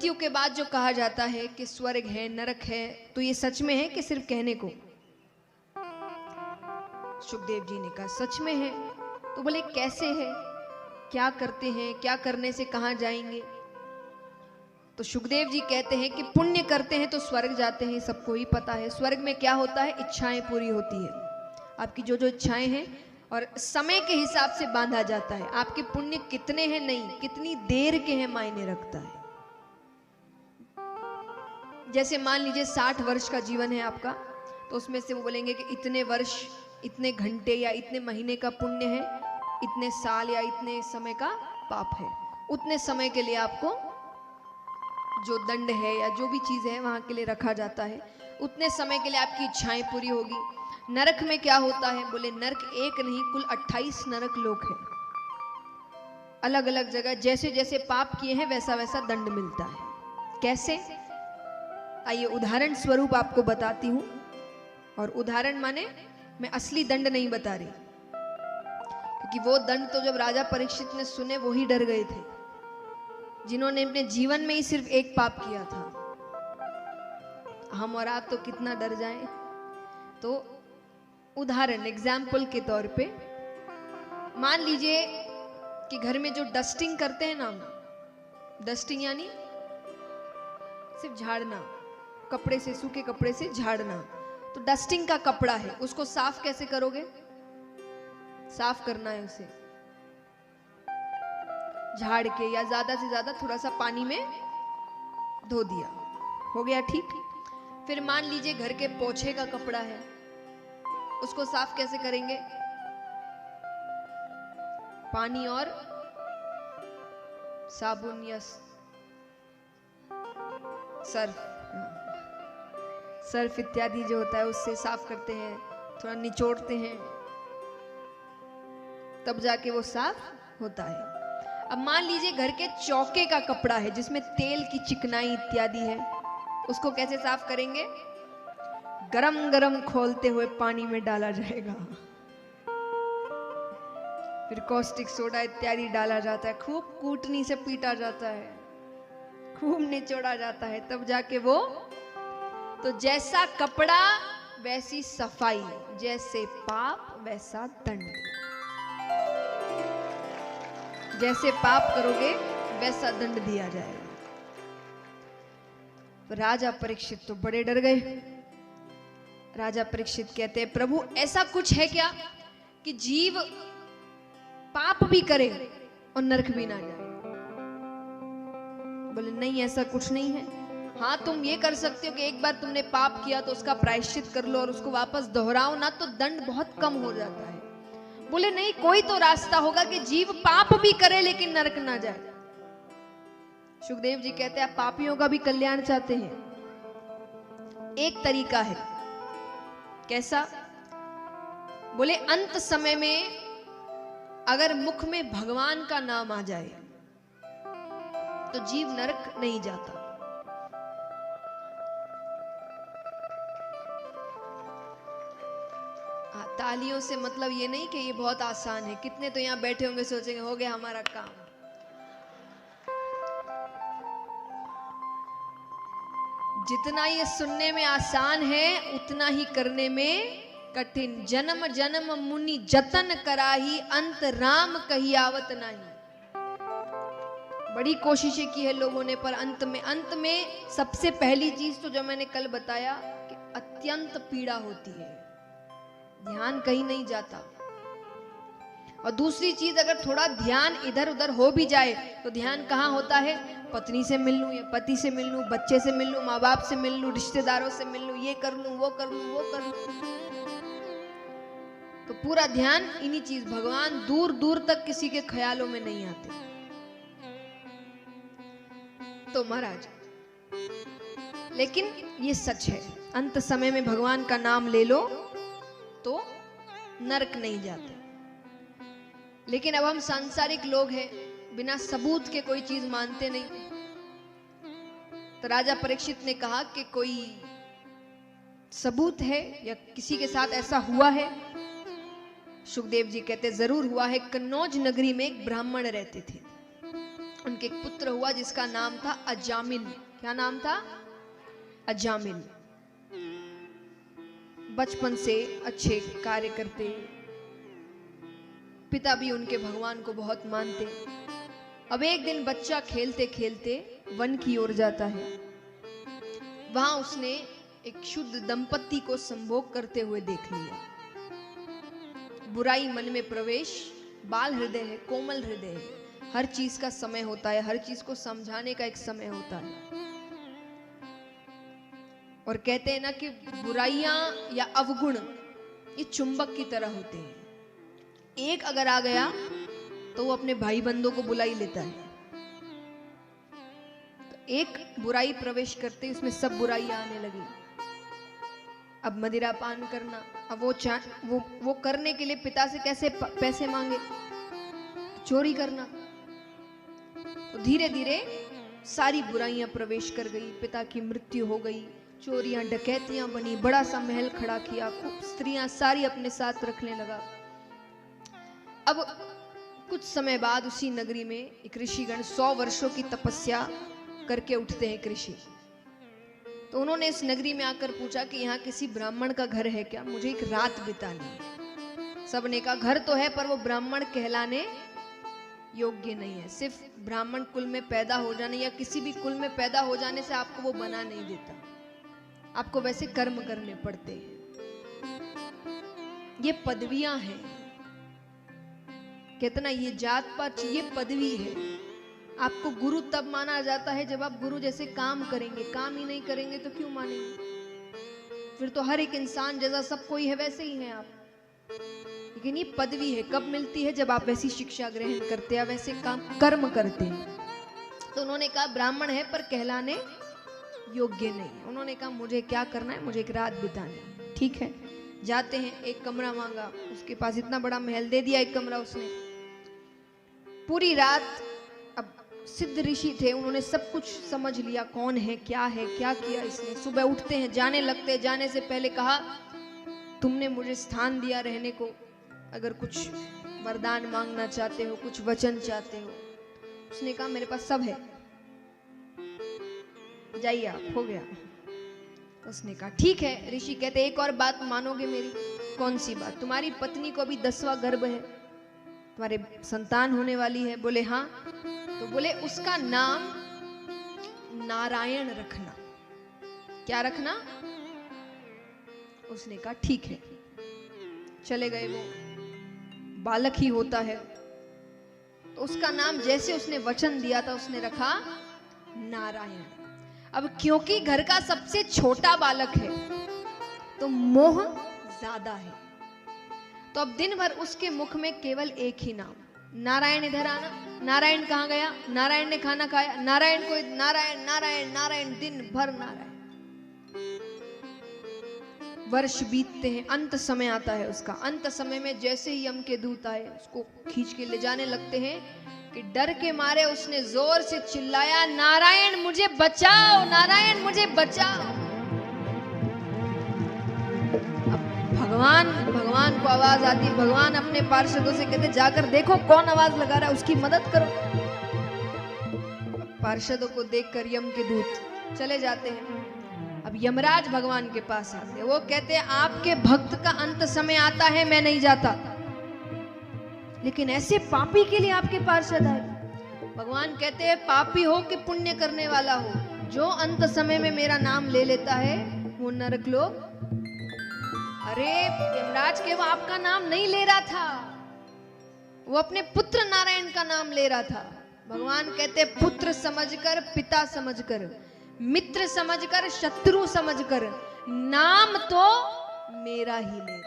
मृत्यु के बाद जो कहा जाता है कि स्वर्ग है, नरक है, तो ये सच में है कि सिर्फ कहने को? सुखदेव जी ने कहा सच में है। तो बोले कैसे है, क्या करते हैं, क्या करने से कहां जाएंगे? तो सुखदेव जी कहते हैं कि पुण्य करते हैं तो स्वर्ग जाते हैं, सबको ही पता है। स्वर्ग में क्या होता है, इच्छाएं पूरी होती है, आपकी जो जो इच्छाएं हैं, और समय के हिसाब से बांधा जाता है। आपके पुण्य कितने हैं नहीं, कितनी देर के हैं मायने रखता है। जैसे मान लीजिए 60 वर्ष का जीवन है आपका, तो उसमें से वो बोलेंगे कि इतने वर्ष, इतने घंटे या इतने महीने का पुण्य है, इतने साल या इतने समय का पाप है। उतने समय के लिए आपको जो दंड है या जो भी चीज है वहां के लिए रखा जाता है। उतने समय के लिए आपकी इच्छाएं पूरी होगी। नरक में क्या होता है, बोले नरक एक नहीं, कुल 28 नरक लोक है, अलग अलग जगह। जैसे जैसे पाप किए हैं वैसा वैसा दंड मिलता है। कैसे, आइए उदाहरण स्वरूप आपको बताती हूं। और उदाहरण माने मैं असली दंड नहीं बता रही, क्योंकि वो दंड तो जब राजा परीक्षित ने सुने वो ही डर गए थे, जिन्होंने अपने जीवन में ही सिर्फ एक पाप किया था। हम और आप तो कितना डर जाएं। तो उदाहरण, एग्जाम्पल के तौर पे मान लीजिए कि घर में जो डस्टिंग करते हैं ना, डस्टिंग यानी सिर्फ झाड़ना, कपड़े से, सूखे कपड़े से झाड़ना। तो डस्टिंग का कपड़ा है, उसको साफ कैसे करोगे? साफ करना है उसे झाड़ के, या ज्यादा से ज्यादा थोड़ा सा पानी में धो दिया, हो गया ठीक। फिर मान लीजिए घर के पोछे का कपड़ा है, उसको साफ कैसे करेंगे? पानी और साबुन या सर्फ इत्यादि जो होता है उससे साफ करते हैं, थोड़ा निचोड़ते हैं, तब जाके वो साफ होता है। अब मान लीजिए घर के चौके का कपड़ा है जिसमें तेल की चिकनाई इत्यादि है, उसको कैसे साफ करेंगे? गरम गरम खोलते हुए पानी में डाला जाएगा, फिर कॉस्टिक सोडा इत्यादि डाला जाता है, खूब कूटनी से पीटा जाता है, खूब निचोड़ा जाता है, तब जाके वो। तो जैसा कपड़ा वैसी सफाई, जैसे पाप वैसा दंड। जैसे पाप करोगे वैसा दंड दिया जाएगा। तो राजा परीक्षित तो बड़े डर गए। राजा परीक्षित कहते हैं, प्रभु ऐसा कुछ है क्या कि जीव पाप भी करे और नरक भी ना जाए? बोले नहीं, ऐसा कुछ नहीं है। हाँ, तुम ये कर सकते हो कि एक बार तुमने पाप किया तो उसका प्रायश्चित कर लो और उसको वापस दोहराओ ना, तो दंड बहुत कम हो जाता है। बोले नहीं, कोई तो रास्ता होगा कि जीव पाप भी करे लेकिन नरक ना जाए। सुखदेव जी कहते हैं, आप पापियों का भी कल्याण चाहते हैं? एक तरीका है। कैसा? बोले अंत समय में अगर मुख में भगवान का नाम आ जाए तो जीव नरक नहीं जाता। तालियों से मतलब ये नहीं कि ये बहुत आसान है। कितने तो यहां बैठे होंगे सोचेंगे हो गया हमारा काम। जितना ये सुनने में आसान है उतना ही करने में कठिन। जन्म जन्म मुनि जतन कराही, अंत राम कही आवत नहीं। बड़ी कोशिशें की है लोगों ने, पर अंत में सबसे पहली चीज तो जो मैंने कल बताया कि अत्यंत पीड़ा होती है, ध्यान कहीं नहीं जाता। और दूसरी चीज, अगर थोड़ा ध्यान इधर उधर हो भी जाए तो ध्यान कहाँ होता है? पत्नी से मिल लूं या पति से मिल लूं, बच्चे से मिल लूं, माँ बाप से मिल लूं, रिश्तेदारों से मिल लूं, ये कर लूं, वो कर लूं, वो कर लूं। तो पूरा ध्यान इन्हीं चीज, भगवान दूर दूर तक किसी के ख्यालों में नहीं आते। तो महाराज, लेकिन ये सच है, अंत समय में भगवान का नाम ले लो तो नरक नहीं जाते। लेकिन अब हम सांसारिक लोग हैं, बिना सबूत के कोई चीज मानते नहीं। तो राजा परीक्षित ने कहा कि कोई सबूत है या किसी के साथ ऐसा हुआ है? सुखदेव जी कहते जरूर हुआ है। कन्नौज नगरी में एक ब्राह्मण रहते थे उनके एक पुत्र हुआ जिसका नाम था अजामिल। क्या नाम था? अजामिल। बचपन से अच्छे कार्य करते, पिता भी उनके भगवान को बहुत मानते। अब एक दिन बच्चा खेलते खेलते वन की ओर जाता है। वहां उसने एक शुद्ध दंपति को संभोग करते हुए देख लिया। बुराई मन में प्रवेश, बाल हृदय है, कोमल हृदय है, हर चीज का समय होता है, हर चीज को समझाने का एक समय होता है। और कहते हैं ना कि बुराइयां या अवगुण ये चुंबक की तरह होते हैं। एक अगर आ गया तो वो अपने भाई बंधों को बुला ही लेता है। तो एक बुराई प्रवेश करते उसमें सब बुराइयां आने लगी। अब मदिरा पान करना, अब वो करने के लिए पिता से कैसे पैसे मांगे? चोरी करना। तो धीरे धीरे सारी बुराइयां प्रवेश कर गई। पिता की मृत्यु हो गई, चोरियां डकैतियां बनी, बड़ा सा महल खड़ा किया, खूब स्त्रियां सारी अपने साथ रखने लगा। अब कुछ समय बाद उसी नगरी में एक ऋषिगण 100 वर्षों की तपस्या करके उठते हैं, एक ऋषि। तो उन्होंने इस नगरी में आकर पूछा कि यहाँ किसी ब्राह्मण का घर है क्या? मुझे एक रात बितानी है। सबने कहा घर तो है पर वो ब्राह्मण कहलाने योग्य नहीं है। सिर्फ ब्राह्मण कुल में पैदा हो जाने या किसी भी कुल में पैदा हो जाने से आपको वो बना नहीं देता, आपको वैसे कर्म करने पड़ते हैं। ये पदवियां हैं। कितना ये जात पात, ये पदवी है। आपको गुरु तब माना जाता है जब आप गुरु जैसे काम करेंगे। काम ही नहीं करेंगे तो क्यों मानेंगे? फिर तो हर एक इंसान जैसा सब कोई है वैसे ही है आप। लेकिन ये पदवी है, कब मिलती है? जब आप वैसी शिक्षा ग्रहण करते हैं, वैसे काम कर्म करते हैं। तो उन्होंने कहा ब्राह्मण है पर कहलाने योग्य नहीं। उन्होंने कहा मुझे क्या करना है? मुझे एक रात बितानी है। ठीक है, जाते हैं, एक कमरा मांगा। उसके पास इतना बड़ा महल दे दिया, एक कमरा उसने। पूरी रात, अब सिद्ध ऋषि थे, उन्होंने सब कुछ समझ लिया कौन है, क्या किया इसने। सुबह उठते हैं, जाने लगते। जाने से पहले कहा तुमने मुझे स्थान दिया रहने को, अगर कुछ वरदान मांगना चाहते हो, कुछ वचन चाहते हो। उसने कहा मेरे पास सब है, जाइए आप, हो गया। उसने कहा ठीक है। ऋषि कहते एक और बात मानोगे मेरी? कौन सी बात? तुम्हारी पत्नी को अभी 10वां गर्भ है, तुम्हारे संतान होने वाली है। बोले हाँ। तो बोले उसका नाम नारायण रखना। क्या रखना? उसने कहा ठीक है। चले गए। वो बालक ही होता है तो उसका नाम जैसे उसने वचन दिया था उसने रखा नारायण। अब क्योंकि घर का सबसे छोटा बालक है तो मोह ज्यादा है, तो अब दिन भर उसके मुख में केवल एक ही नाम, नारायण। इधर आना, नारायण कहाँ गया? नारायण ने खाना खाया, नारायण को नारायण नारायण नारायण, दिन भर नारायण। वर्ष बीतते हैं, अंत समय आता है उसका। अंत समय में जैसे ही यम के दूत आए, उसको खींच के ले जाने लगते हैं कि डर के मारे उसने जोर से चिल्लाया नारायण मुझे बचाओ, नारायण मुझे बचाओ। भगवान को आवाज आती है। भगवान अपने पार्षदों से कहते जाकर देखो कौन आवाज लगा रहा है, उसकी मदद करो। पार्षदों को देखकर यम के दूत चले जाते हैं। अब यमराज भगवान के पास आते हैं। वो कहते हैं आपके भक्त का अंत समय आता है, मैं नहीं जाता, लेकिन ऐसे पापी के लिए आपके पार्षद आए। भगवान कहते हैं पापी हो कि पुण्य करने वाला हो, जो अंत समय में मेरा नाम ले लेता है वो नरक लोग। अरे यमराज के वो आपका नाम नहीं ले रहा था, वो अपने पुत्र नारायण का नाम ले रहा था। भगवान कहते पुत्र समझकर, पिता समझकर, मित्र समझकर, शत्रु समझकर, नाम तो मेरा ही ले।